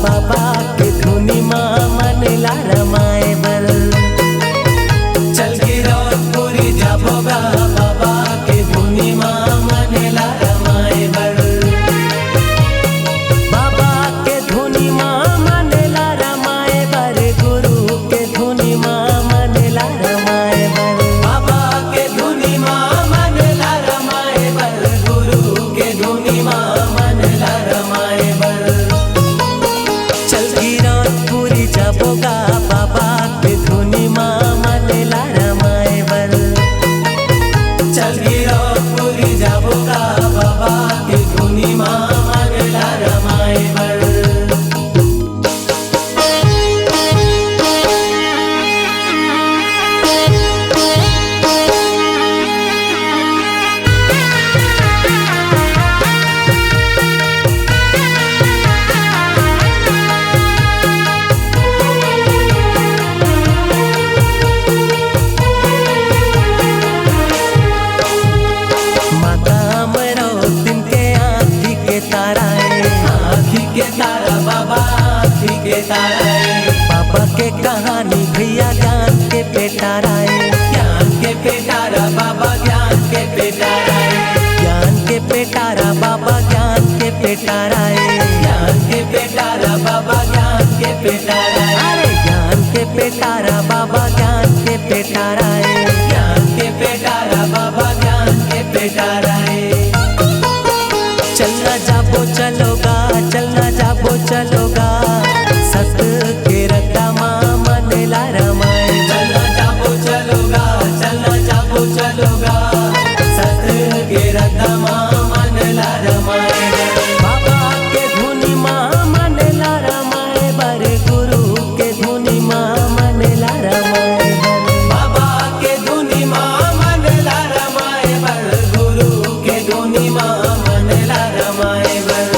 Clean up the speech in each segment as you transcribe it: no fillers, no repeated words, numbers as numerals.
बाबा के धुनी माँ मनला रमाए बल। चल गिरौदपुरी जाबोगा बाबा के धुनी माँ मनला रमाए बल। बाबा के धुनी माँ मनला रमाए बर, गुरु के धुनी माँ मनला रमाए बर। बाबा के धुनी माँ मनला रमाए बर, गुरु के धुनी माँ मनला रमाए बर। चल गिरौदपुरी जाबोगा बाबा के धुनी माँ मनला रमाए बर। चल गिरौदपुरी जाबोगा बाबा के धुनी माँ मनला रमाए बर। बाबा के कहानी भैया ज्ञान के पेटारा है, ज्ञान के पेटारा बाबा ज्ञान के पेटारा है। ज्ञान के पेटारा बाबा ज्ञान के पेटारा है, ज्ञान के पेटारा बाबा ज्ञान के पेटारा है। अरे ज्ञान के पेटारा बाबा ज्ञान के पेटारा है, ज्ञान के पेटारा बाबा ज्ञान के पेटारा है। चलना जाबो चलोगा, चलना जाबो चलोगा, सत के रद्दा माँ मनला रमाए। चलना जाबो चलोगा, चलना जाबो चलोगा, सत के रद्दा माँ मनला रमाए। बाबा के धुनी माँ मनला रमाए बर, गुरु के धुनी माँ मनला रमाए बर। बाबा के धुनी माँ मनला रमाए बर, गुरु के धुनी माँ मनला रमाए बर।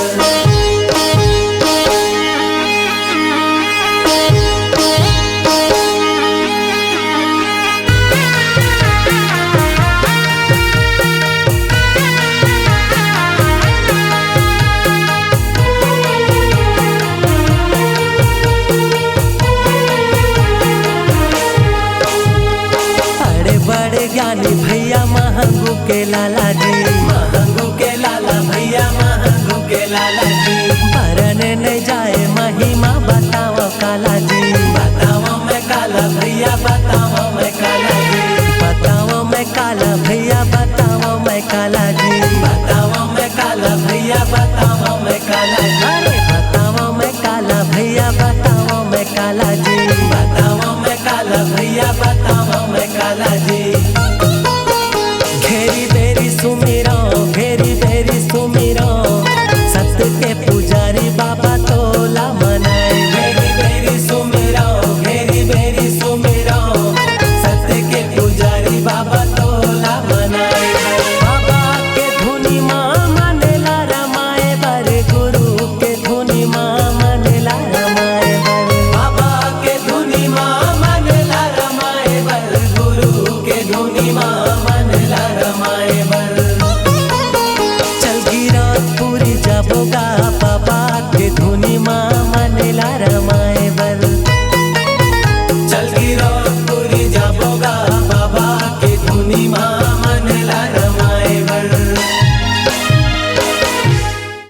बड़े ज्ञानी भैया महंगू के लाला जी, महंगू के लाला भैया महंगू के लाला जी। बरन नहीं जाए महिमा बताओ काला जी, बताओ मैं काला भैया बताओ मैं काला जी। बताओ मैं काला भैया बताओ मैं काला जी, बताओ मैं काला भैया बताओ मैं काला जी। अरे बताओ मैं काला भैया बताओ मैं काला जी, बताओ मैं काला भैया बताओ मैं काला जी। घेरी बेरी सुमिरो, घेरी बेरी सुमिरो, सत्य के पुजारी बाबा तोला मनाए। घेरी बेरी सुमिरो, घेरी बेरी सुमिरो, सत्य के पुजारी बाबा तोला मनाए। बाबा के धुनी माँ मनला रमाए बर, गुरु के धुनी माँ मनला रमाए बर। बाबा के धुनी माँ मनला रमाए बर, गुरु के धुनी माँ मनला रमाए।